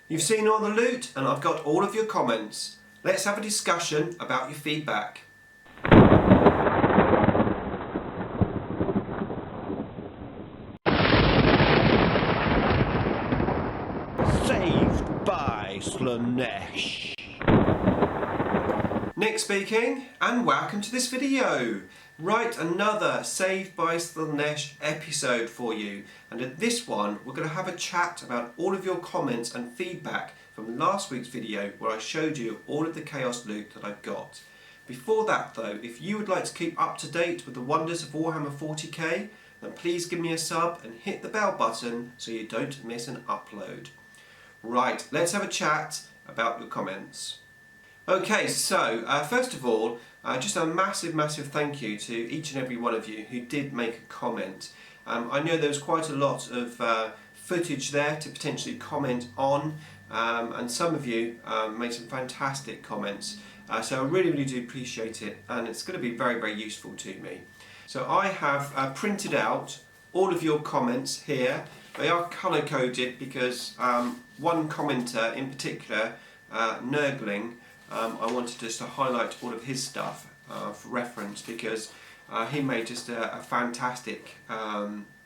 You've seen all the loot and I've got all of your comments. Let's have a discussion about your feedback. Saved by Slaanesh. Nick speaking, and welcome to this video. Right, another Saved by Slaanesh episode for you, and in this one we're going to have a chat about all of your comments and feedback from last week's video where I showed you all of the chaos loot that I've got. Before that though, if you would like to keep up to date with the wonders of Warhammer 40k, then please give me a sub and hit the bell button so you don't miss an upload. Right, let's have a chat about your comments. Okay, so first of all, just a massive thank you to each and every one of you who did make a comment. I know there was quite a lot of footage there to potentially comment on, and some of you made some fantastic comments. So I really do appreciate it, and it's going to be very useful to me. So I have printed out all of your comments here. They are colour coded because one commenter in particular, Nurgling, I wanted just to highlight all of his stuff for reference because he made just a fantastic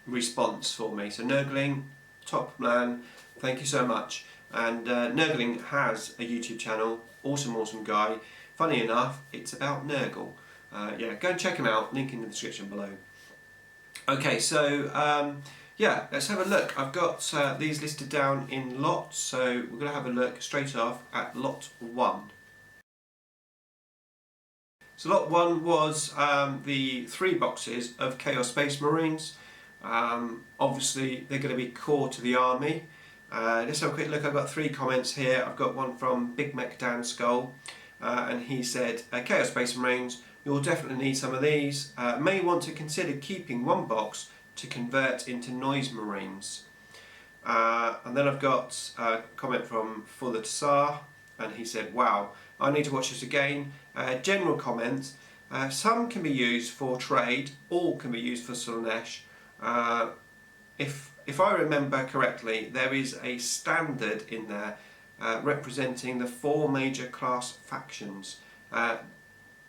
response for me. So Nurgling, top man, thank you so much. And Nurgling has a YouTube channel, awesome guy. Funny enough, it's about Nurgle. Yeah, go and check him out, link in the description below. Okay, so yeah, let's have a look. I've got these listed down in lots, so we're going to have a look straight off at lot 1. So lot 1 was the 3 boxes of Chaos Space Marines. Obviously they're going to be core to the army. Let's have a quick look. I've got 3 comments here. I've got one from Big Mech Dan Skull, and he said, Chaos Space Marines, you'll definitely need some of these. May want to consider keeping 1 box to convert into Noise Marines. And then I've got a comment from For the Tsar, and he said, wow, I need to watch this again. General comment, some can be used for trade, all can be used for Slaanesh. If I remember correctly, there is a standard in there representing the 4 major class factions.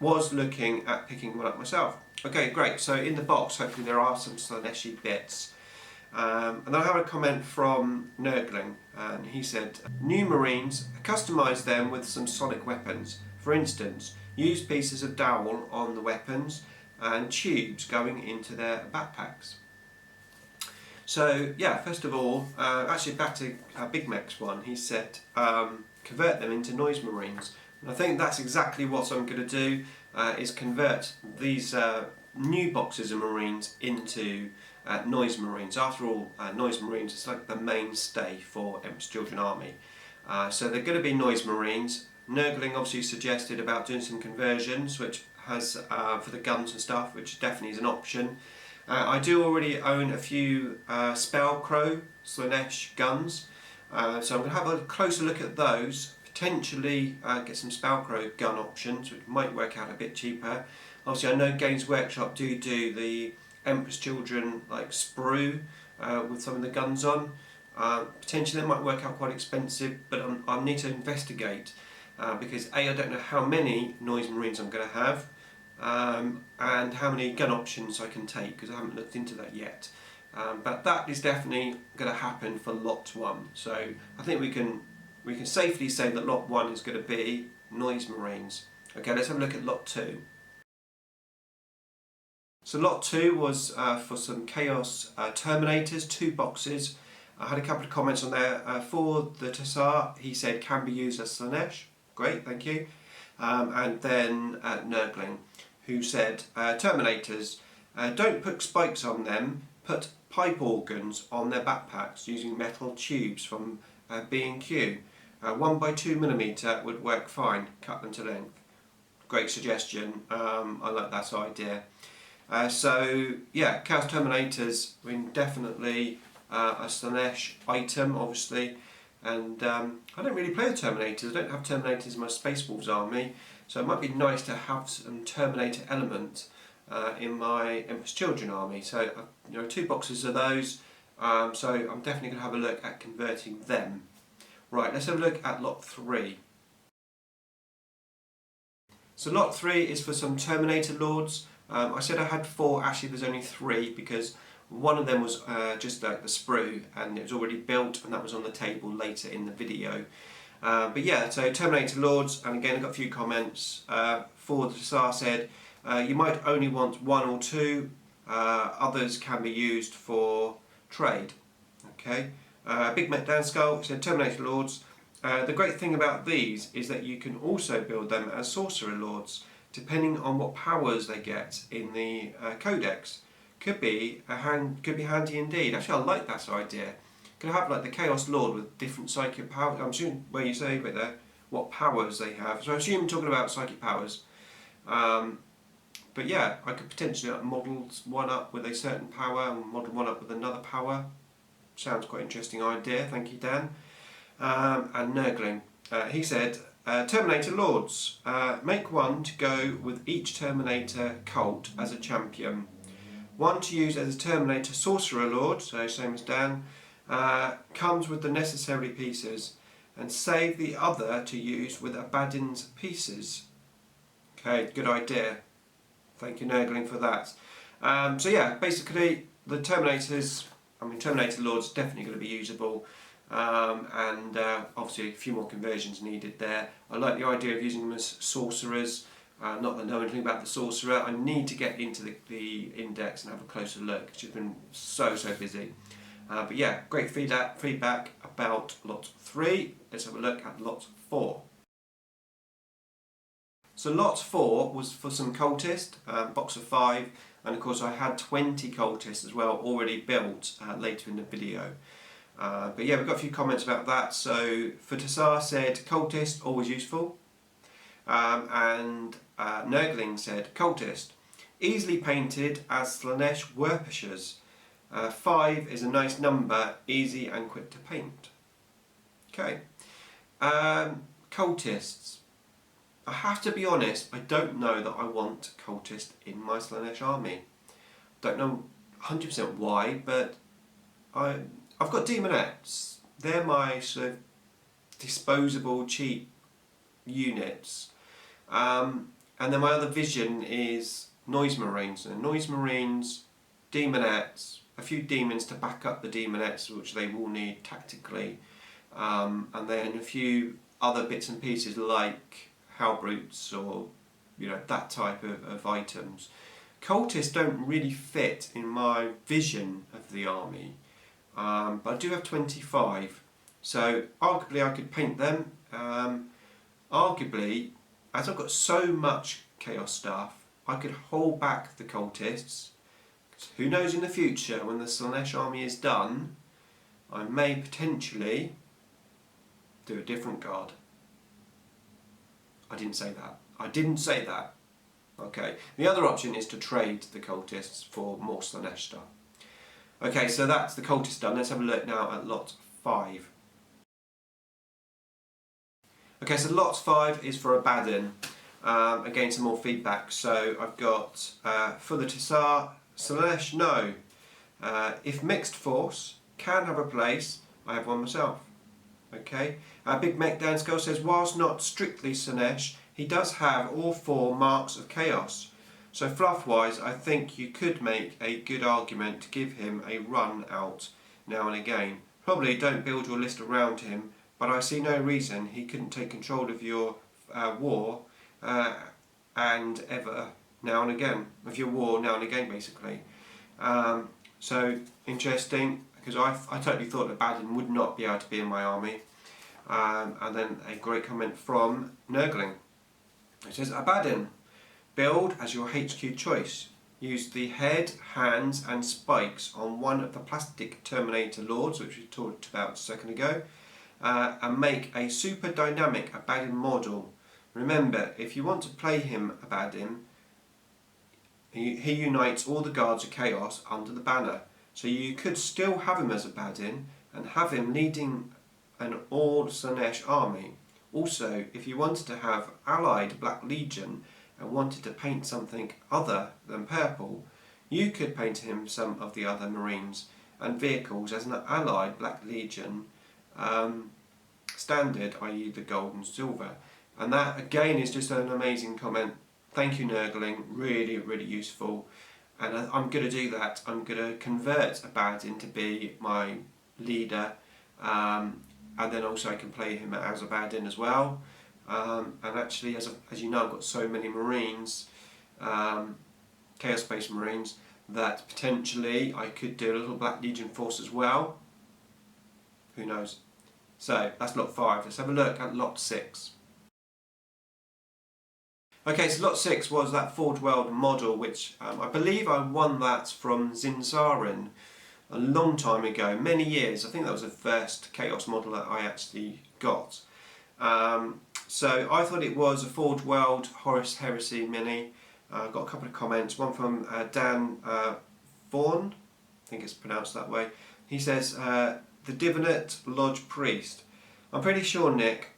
Was looking at picking one up myself. Okay, great, so in the box hopefully there are some Slaaneshi bits. And then I have a comment from Nurgling, and he said, new Marines, customise them with some sonic weapons. For instance, use pieces of dowel on the weapons and tubes going into their backpacks. So yeah, first of all, actually back to Big Mech's one, he said convert them into Noise Marines. And I think that's exactly what I'm going to do, is convert these new boxes of Marines into Noise Marines. After all, Noise Marines is like the mainstay for Emperor's Children Army. So they're going to be Noise Marines. Nurgling obviously suggested about doing some conversions, which has for the guns and stuff, which definitely is an option. I do already own a few Spellcrow Slaanesh guns, so I'm going to have a closer look at those. Potentially get some Spellcrow gun options, which might work out a bit cheaper. Obviously I know Games Workshop do the Emperor's Children like sprue with some of the guns on. Potentially that might work out quite expensive, but I'll need to investigate because A, I don't know how many Noise Marines I'm going to have, and how many gun options I can take, because I haven't looked into that yet. But that is definitely going to happen for lot 1. So I think we can safely say that lot 1 is going to be Noise Marines. Okay, let's have a look at lot 2. So lot 2 was for some Chaos Terminators, 2 boxes. I had a couple of comments on there. For the Tsar, he said can be used as Slaanesh. Great, thank you. And then Nurgling, who said Terminators, don't put spikes on them, put pipe organs on their backpacks using metal tubes from B&Q. 1x2mm would work fine, cut them to length. Great suggestion, I like that idea. So yeah, Chaos Terminators, I mean, definitely a Slaanesh item obviously, and I don't really play with Terminators. I don't have Terminators in my Space Wolves army, so it might be nice to have some Terminator element in my Emperor's Children army. So you know, 2 boxes of those, so I'm definitely going to have a look at converting them. Right, let's have a look at lot 3. So lot 3 is for some Terminator Lords. I said I had 4, actually there's only 3 because one of them was just like the sprue and it was already built and that was on the table later in the video. But yeah, so Terminator Lords, and again I got a few comments. For the Tsar said, you might only want 1 or 2, others can be used for trade. Okay, Big Mac Dan Skull said Terminator Lords. The great thing about these is that you can also build them as sorcerer lords, depending on what powers they get in the codex. Could be handy indeed. Actually, I like that idea. Could have like the Chaos Lord with different psychic powers. I'm assuming where you say right there what powers they have. So I assume you're talking about psychic powers. But yeah, I could potentially model one up with a certain power and model one up with another power. Sounds quite interesting idea. Thank you, Dan. And Nurgling, he said, Terminator Lords, make one to go with each Terminator cult as a champion. One to use as a Terminator Sorcerer Lord, so same as Dan, comes with the necessary pieces, and save the other to use with Abaddon's pieces. Okay, good idea. Thank you, Nurgling, for that. So yeah, basically the Terminator Lord's definitely going to be usable. And obviously a few more conversions needed there. I like the idea of using them as sorcerers. Not that I know anything about the sorcerer. I need to get into the index and have a closer look. It's just been so busy. But yeah, great feedback about lot 3. Let's have a look at lot 4. So lot 4 was for some cultists, box of 5, and of course I had 20 cultists as well already built later in the video. But yeah, we've got a few comments about that. So for Tassar said, cultist, always useful. And Nurgling said, cultist, easily painted as Slaanesh worshippers. 5 is a nice number, easy and quick to paint. Okay. Cultists. I have to be honest, I don't know that I want cultists in my Slaanesh army. Don't know 100% why, but I've got demonettes. They're my sort of disposable, cheap units. And then my other vision is noise marines. And noise marines, demonettes, a few demons to back up the demonettes, which they will need tactically. And then a few other bits and pieces like Hellbrutes or that type of items. Cultists don't really fit in my vision of the army. But I do have 25, so arguably I could paint them. Arguably, as I've got so much chaos stuff, I could hold back the cultists. Who knows in the future, when the Slaanesh army is done, I may potentially do a different guard. I didn't say that. Okay, the other option is to trade the cultists for more Slaanesh stuff. Okay, so that's the cultist done. Let's have a look now at lot 5. Okay, so lot 5 is for Abaddon. Again, some more feedback. So I've got, for the Tassar, Slaanesh, no. If mixed force can have a place, I have one myself. Okay, Big Mac Dan Skull says, whilst not strictly Slaanesh, he does have all 4 marks of chaos. So fluff-wise, I think you could make a good argument to give him a run out now and again. Probably don't build your list around him, but I see no reason he couldn't take control of your war and ever now and again. Of your war now and again, basically. So interesting, because I totally thought that Abaddon would not be able to be in my army. And then a great comment from Nurgling. It says, Abaddon, build as your HQ choice. Use the head, hands and spikes on one of the plastic Terminator Lords, which we talked about a second ago, and make a super dynamic Abaddon model. Remember, if you want to play him Abaddon, he unites all the guards of chaos under the banner. So you could still have him as Abaddon and have him leading an all Slaanesh army. Also, if you wanted to have allied Black Legion and wanted to paint something other than purple, you could paint him some of the other marines and vehicles as an allied Black Legion standard, i.e. the gold and silver. And that again is just an amazing comment. Thank you, Nurgling, really, really useful. And I'm going to do that. I'm going to convert Abaddon to be my leader, and then also I can play him as Abaddon as well. And actually, as you know, I've got so many Marines, Chaos Space Marines, that potentially I could do a little Black Legion force as well. Who knows? So that's lot 5. Let's have a look at lot 6. Okay, so lot 6 was that Forge World model, which I believe I won that from Zinzarin a long time ago, many years. I think that was the first Chaos model that I actually got. So I thought it was a Forge World Horus Heresy mini. Got a couple of comments, one from Dan Vaughan, I think it's pronounced that way. He says, the Divinate Lodge Priest. I'm pretty sure Nick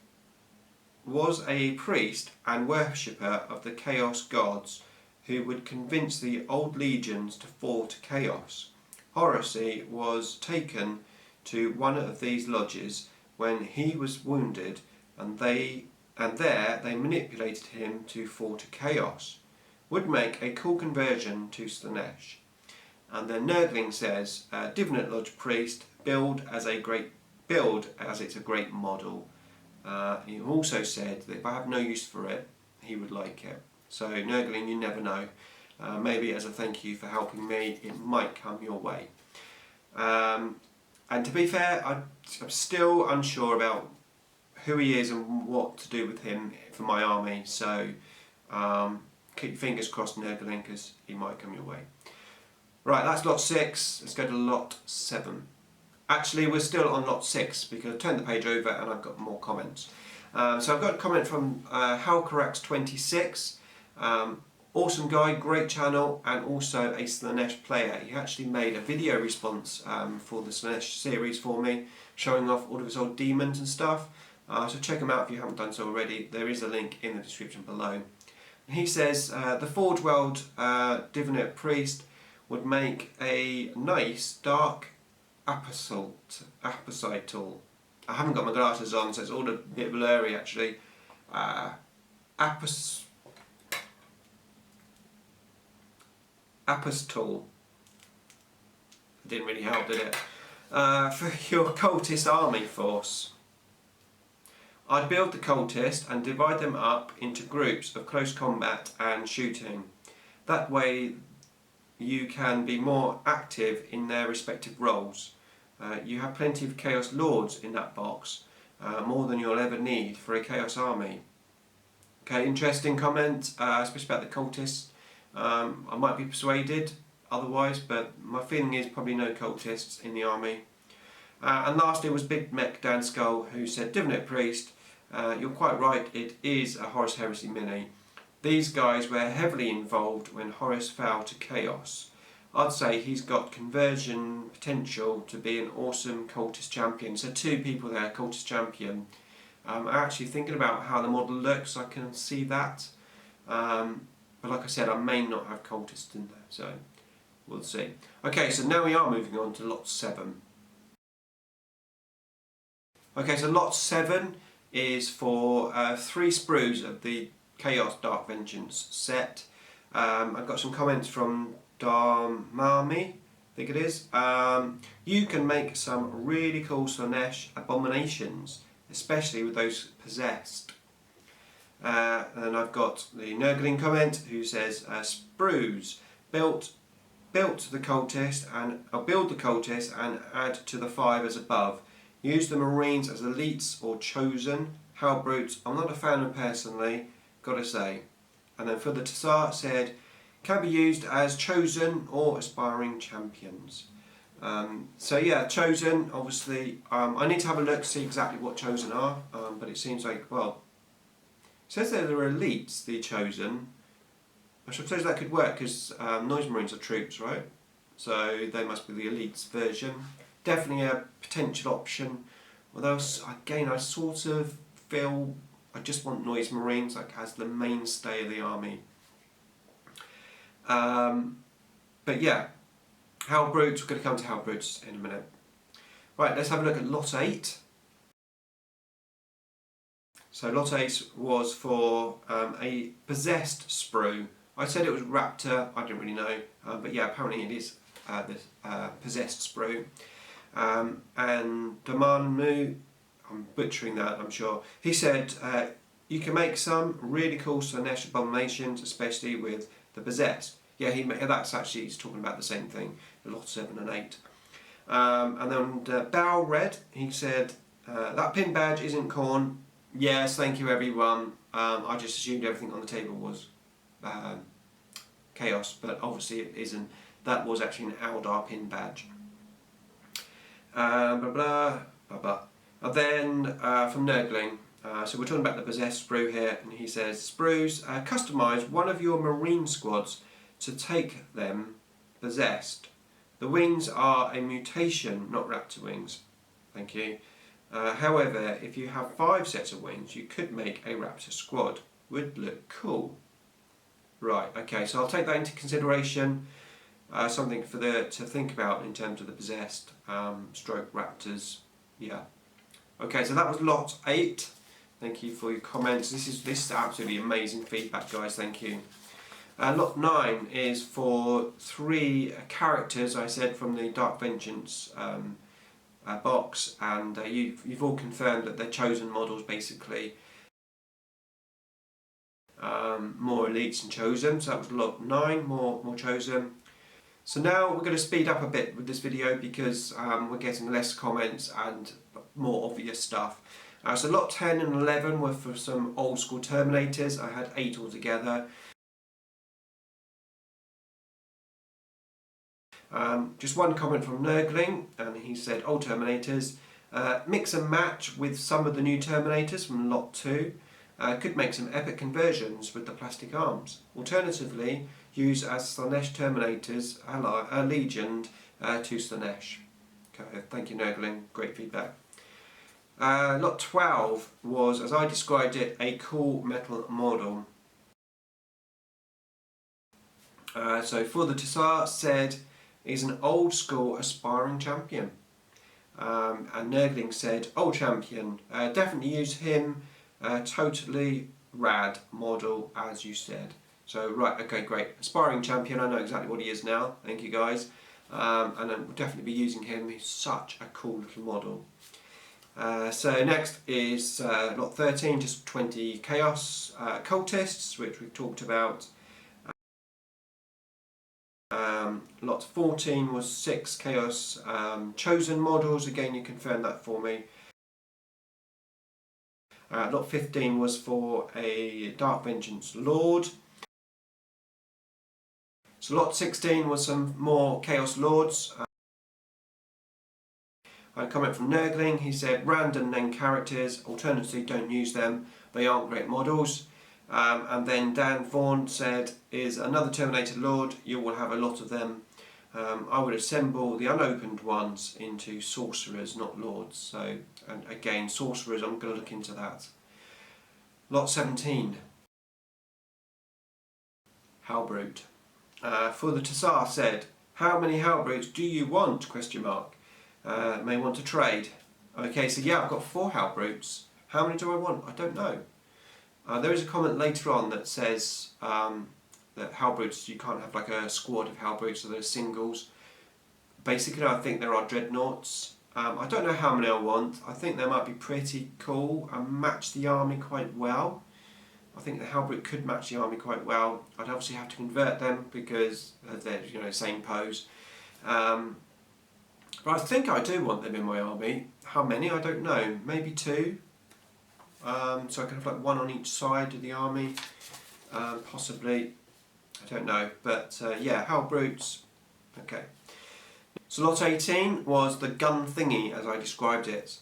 was a priest and worshipper of the Chaos gods who would convince the old legions to fall to Chaos. Horus was taken to one of these lodges when he was wounded, and there they manipulated him to fall to Chaos. Would make a cool conversion to Slaanesh. And then Nurgling says, Divinate Lodge Priest, build as it's a great model. He also said that if I have no use for it, he would like it. So Nurgling, you never know. Maybe as a thank you for helping me, it might come your way. And to be fair, I'm still unsure about who he is and what to do with him for my army. So keep your fingers crossed, Nurgling, because he might come your way. Right, that's lot 6. Let's go to lot 7. Actually, we're still on lot 6 because I've turned the page over and I've got more comments. So I've got a comment from Halcorax26. Awesome guy, great channel, and also a Slaanesh player. He actually made a video response for the Slaanesh series for me, showing off all of his old demons and stuff. So check him out if you haven't done so already. There is a link in the description below. He says, the Forge World Divinate Priest would make a nice dark apposital. I haven't got my glasses on, so it's all a bit blurry actually. Apostle. Didn't really help, did it? For your cultist army force. I'd build the cultist and divide them up into groups of close combat and shooting. That way you can be more active in their respective roles. You have plenty of Chaos Lords in that box, more than you'll ever need for a Chaos army. Okay, interesting comment, especially about the cultists. I might be persuaded otherwise, but my feeling is probably no cultists in the army. And lastly was Big Mech Dan Skull, who said, Divinate Priest, you're quite right, it is a Horus Heresy mini. These guys were heavily involved when Horus fell to Chaos. I'd say he's got conversion potential to be an awesome cultist champion. So 2 people there, cultist champion. I'm actually thinking about how the model looks, I can see that. But like I said, I may not have cultists in there, so we'll see. Okay, so now we are moving on to lot 7. Okay, so lot 7 is for 3 sprues of the Chaos Dark Vengeance set. I've got some comments from Darmami, I think it is. You can make some really cool Slaanesh abominations, especially with those possessed. And I've got the Nurgling comment who says, sprues, build the cultist and build the cultist and add to the 5 as above. Use the Marines as elites or chosen. Hellbrutes, I'm not a fan of personally, gotta say. And then for the Tassar said, can be used as chosen or aspiring champions. So yeah, chosen, obviously, I need to have a look to see exactly what chosen are, but it seems like, well, it says that they're elites, the chosen. I suppose that could work because Noise Marines are troops, right? So they must be the elites version. Definitely a potential option. Although again, I sort of feel I just want Noise Marines like as the mainstay of the army. But yeah, Hellbrutes, we're going to come to Hellbrutes in a minute. Right, let's have a look at lot 8. So lot 8 was for a possessed sprue. I said it was raptor, I didn't really know, but yeah, apparently it is the possessed sprue. And Damanmu, I'm butchering that, I'm sure, he said you can make some really cool Slaanesh abominations, especially with the possessed. Yeah, that's actually, he's talking about the same thing, lot 7 and 8. And then Barrel Red, he said, that pin badge isn't corn. Yes, thank you everyone. I just assumed everything on the table was chaos, but obviously it isn't. That was actually an Aldar pin badge. Blah blah blah blah. And then from Nurgling, so we're talking about the possessed sprue here, and he says, sprues, customise one of your marine squads to take them possessed. The wings are a mutation, not raptor wings. Thank you. However, if you have 5 sets of wings, you could make a raptor squad. Would look cool. Right, okay, so I'll take that into consideration. Something for to think about in terms of the possessed stroke raptors. Yeah. Okay, so that was lot 8. Thank you for your comments. This is absolutely amazing feedback, guys. Thank you. Lot 9 is for 3 characters, I said, from the Dark Vengeance box, and you've all confirmed that they're chosen models, basically. More elites and chosen, so that was lot 9, more chosen. So now we're going to speed up a bit with this video because we're getting less comments and more obvious stuff. So lot 10 and 11 were for some old school Terminators. I had 8 altogether. Just one comment from Nurgling, and he said, old Terminators, mix and match with some of the new Terminators from lot 2. Could make some epic conversions with the plastic arms. Alternatively, use as Slaanesh Terminators legioned to Slaanesh. Okay, thank you Nurgling, great feedback. Lot 12 was, as I described it, a cool metal model. So for the Tsar said, is an old school aspiring champion. And Nurgling said, old champion, definitely use him, totally rad model as you said. So right, okay, great. Aspiring champion, I know exactly what he is now, thank you guys. And we'll definitely be using him, he's such a cool little model. So next is lot 13, just 20 chaos cultists, which we've talked about. Lot 14 was 6 chaos chosen models, again you confirmed that for me. Lot 15 was for a Dark Vengeance Lord. So lot 16 was some more Chaos Lords. A comment from Nurgling, he said random name characters, alternatively don't use them, they aren't great models. And then Dan Vaughan said, is another Terminator Lord, you will have a lot of them. I would assemble the unopened ones into sorcerers, not lords. So, and again, sorcerers, I'm going to look into that. Lot 17, Hellbrute. For the Tsar said, how many Hellbrutes do you want? Question mark. May want to trade. Okay, so yeah, I've got 4 Hellbrutes. How many do I want? I don't know. There is a comment later on that says that Hellbrutes, you can't have like a squad of Hellbrutes, so they're singles. Basically, I think there are dreadnoughts. I don't know how many I want. I think they might be pretty cool and match the army quite well. I think the Hellbrute could match the army quite well. I'd obviously have to convert them because they're same pose. But I think I do want them in my army. How many? I don't know. Maybe 2. So I can have like 1 on each side of the army. Possibly. I don't know. But yeah, Hellbrutes. Okay. So lot 18 was the gun thingy as I described it.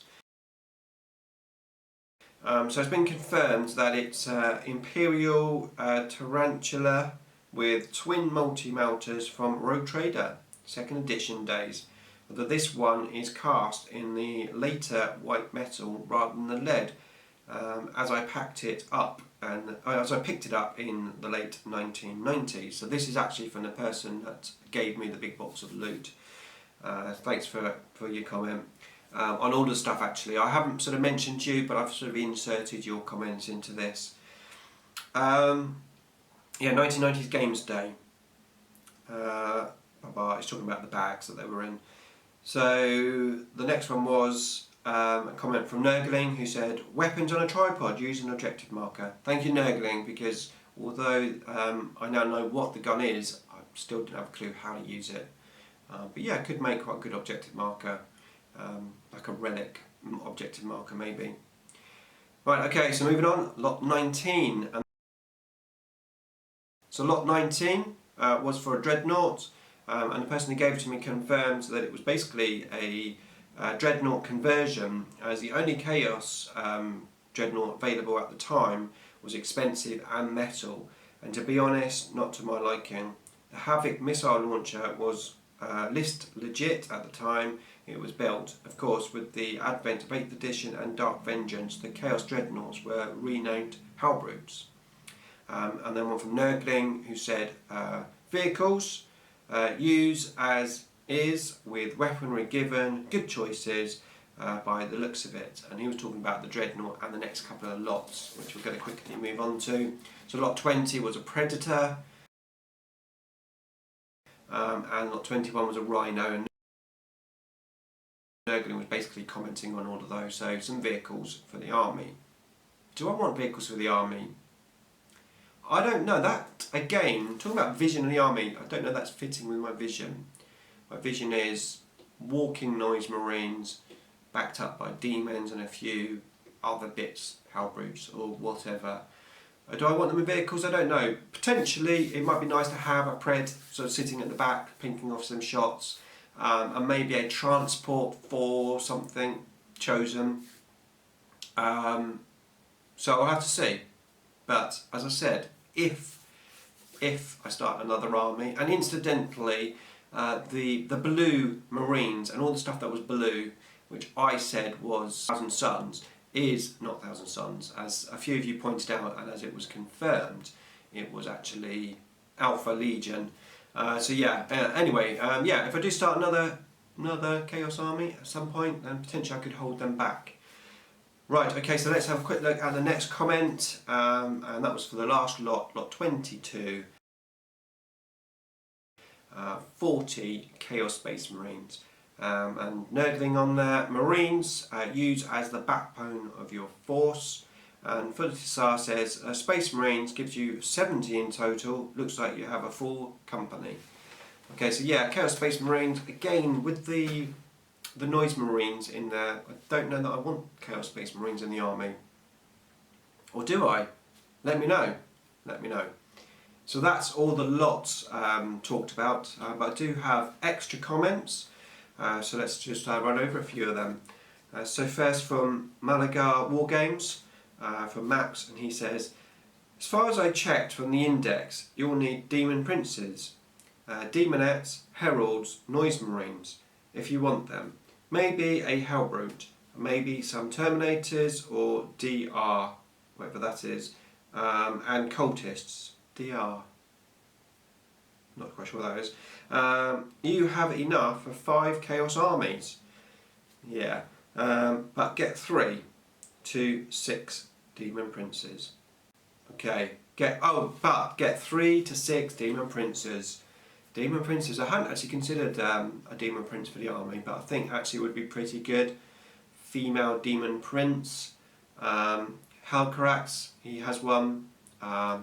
So it's been confirmed that it's Imperial Tarantula with twin multi-melters from Rogue Trader, 2nd edition days. Although this one is cast in the later white metal rather than the lead, as I packed it up and as I picked it up in the late 1990s. So this is actually from the person that gave me the big box of loot. Thanks for your comment. on all the stuff actually. I haven't sort of mentioned you, but I've sort of inserted your comments into this. Yeah, 1990s Games Day. It's talking about the bags that they were in. So the next one was a comment from Nurgling, who said, "Weapons on a tripod, use an objective marker." Thank you, Nurgling, because although I now know what the gun is, I still didn't have a clue how to use it. But yeah, it could make quite a good objective marker, like a relic objective marker maybe. Right, okay, so moving on, lot 19. So lot 19 was for a dreadnought, and the person who gave it to me confirmed that it was basically a dreadnought conversion, as the only Chaos dreadnought available at the time was expensive and metal, and to be honest, not to my liking. The Havoc missile launcher was list legit at the time it was built. Of course, with the advent of 8th edition and Dark Vengeance, the Chaos dreadnoughts were renamed Hellbrutes. And then one from Nurgling, who said, vehicles, use as is with weaponry given, good choices by the looks of it. And he was talking about the dreadnought and the next couple of lots, which we're going to quickly move on to. So lot 20 was a Predator, and lot 21 was a Rhino, and Nurgling was basically commenting on all of those. So some vehicles for the army. Do I want vehicles for the army? I don't know. That, again, talking about vision in the army, I don't know that's fitting with my vision. My vision is walking noise marines, backed up by demons and a few other bits, Hellbrutes or whatever. Do I want them in vehicles? I don't know. Potentially, it might be nice to have a Pred sort of sitting at the back, pinking off some shots, and maybe a transport for something chosen. So I'll have to see. But as I said, if I start another army, and incidentally, the blue Marines and all the stuff that was blue, which I said was Thousand Suns, is not Thousand Suns, as a few of you pointed out, and as it was confirmed, it was actually Alpha Legion. So yeah, anyway, yeah, if I do start another Chaos army at some point, then potentially I could hold them back. Right, okay, so let's have a quick look at the next comment, and that was for the last lot, lot 22. 40 Chaos Space Marines. And Nurgling on there, Marines use as the backbone of your force. And Fultisar says, Space Marines gives you 70 in total, looks like you have a full company. Okay, so yeah, Chaos Space Marines, again, with the Noise Marines in there, I don't know that I want Chaos Space Marines in the army. Or do I? Let me know. Let me know. So that's all the lots talked about, but I do have extra comments, so let's just run over a few of them. So first from Malaga Wargames, from Max, and he says, as far as I checked from the index, you'll need Demon Princes, Demonettes, Heralds, Noise Marines, if you want them. Maybe a Hellbrute, maybe some Terminators or DR, whatever that is, and Cultists. DR. Not quite sure what that is. You have enough for 5 Chaos armies. Yeah, but get 3 to 6 Demon Princes. Okay, get 3 to 6 Demon Princes. Demon Princes, I hadn't actually considered a Demon Prince for the army, but I think actually it would be pretty good. Female Demon Prince. Halcarax, he has one.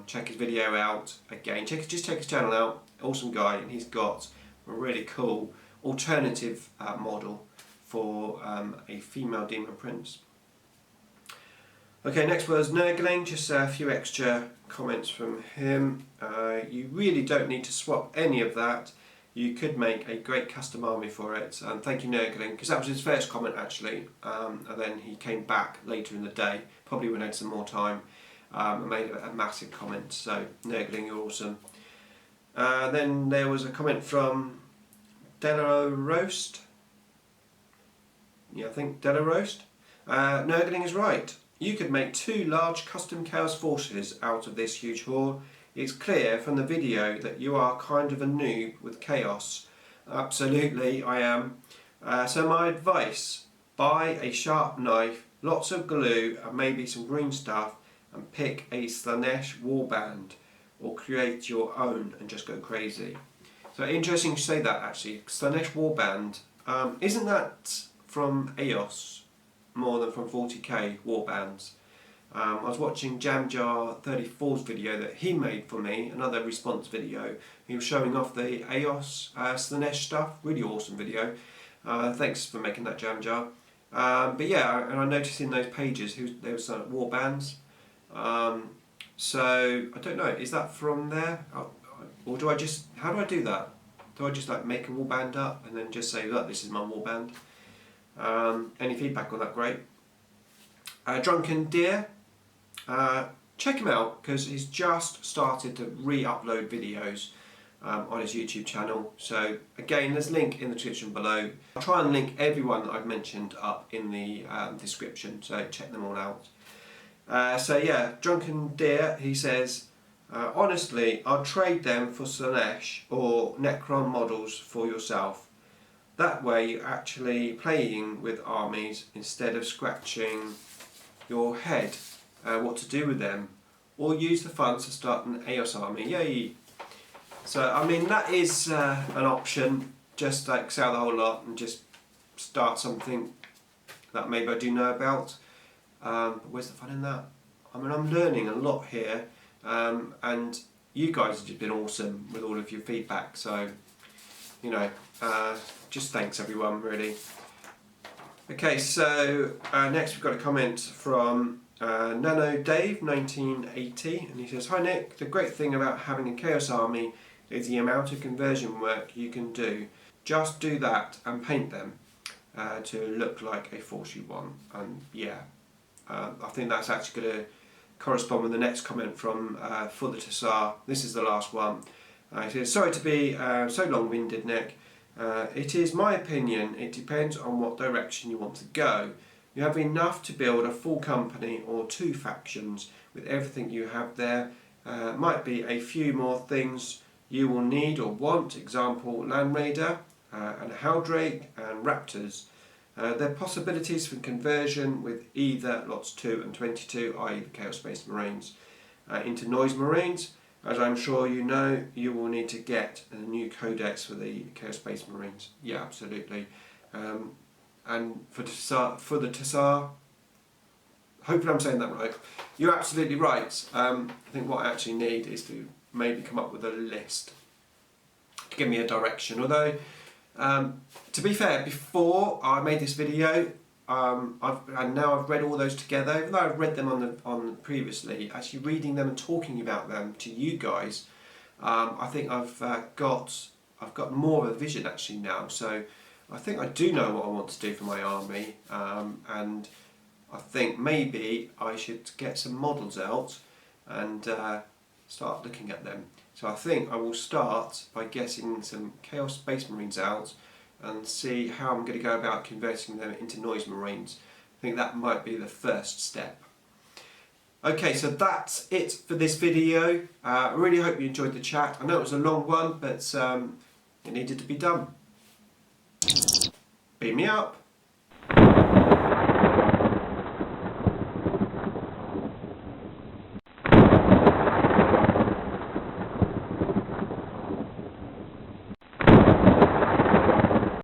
Check his video out. Again, just check his channel out. Awesome guy, and he's got a really cool alternative model for a female Demon Prince. Okay, next was Nurgling, just a few extra comments from him. You really don't need to swap any of that. You could make a great custom army for it. Thank you, Nurgling, because that was his first comment actually, and then he came back later in the day, probably when I had some more time, and made a massive comment. So Nurgling, you're awesome. Then there was a comment from Delaro Roast. Yeah, I think Delaro Roast. Nurgling is right. You could make 2 large custom Chaos forces out of this huge horde. It's clear from the video that you are kind of a noob with Chaos. Absolutely, I am. So my advice, buy a sharp knife, lots of glue and maybe some green stuff, and pick a Slaanesh warband or create your own and just go crazy. So interesting to say that actually. Slaanesh warband, isn't that from EOS more than from 40k warbands? I was watching Jamjar34's video that he made for me, another response video. He was showing off the EOS Slaanesh stuff, really awesome video. Thanks for making that, Jamjar. But yeah, and I noticed in those pages there was some warbands. So I don't know, is that from there? Or do I just, how do I do that? Do I just like make a warband up and then just say, look, this is my warband? Any feedback on that, great. Drunken Deer, check him out because he's just started to re-upload videos on his YouTube channel. So again, there's a link in the description below. I'll try and link everyone that I've mentioned up in the description, so check them all out. So yeah, Drunken Deer, he says, honestly, I'll trade them for Slaanesh or Necron models for yourself. That way you're actually playing with armies instead of scratching your head what to do with them, or use the funds to start an EOS army. Yay! So I mean, that is an option. Just like sell the whole lot and just start something that maybe I do know about. But where's the fun in that? I mean, I'm learning a lot here, and you guys have just been awesome with all of your feedback. So, you know, just thanks everyone, really. Okay, so next we've got a comment from Nano Dave 1980, and he says, "Hi Nick, the great thing about having a Chaos army is the amount of conversion work you can do. Just do that and paint them to look like a force you want." And yeah, I think that's actually going to correspond with the next comment from For the Tassar. This is the last one. He says, "Sorry to be so long-winded, Nick. It is my opinion, it depends on what direction you want to go. You have enough to build a full company or 2 factions with everything you have there. Might be a few more things you will need or want, example Land Raider and Helldrake and Raptors. There are possibilities for conversion with either lots 2 and 22, i.e. the Chaos Space Marines, into Noise Marines. As I'm sure you know, you will need to get a new codex for the Chaos Space Marines." Yeah, absolutely. And for the Tassar, hopefully I'm saying that right. You're absolutely right. I think what I actually need is to maybe come up with a list to give me a direction. Although, to be fair, before I made this video, I've read all those together. Even though I've read them on previously, actually reading them and talking about them to you guys, I think I've got more of a vision actually now. So I think I do know what I want to do for my army, and I think maybe I should get some models out and start looking at them. So I think I will start by getting some Chaos Space Marines out and see how I'm going to go about converting them into Noise Marines. I think that might be the first step. Okay, so that's it for this video. I really hope you enjoyed the chat. I know it was a long one, but it needed to be done. Beam me up.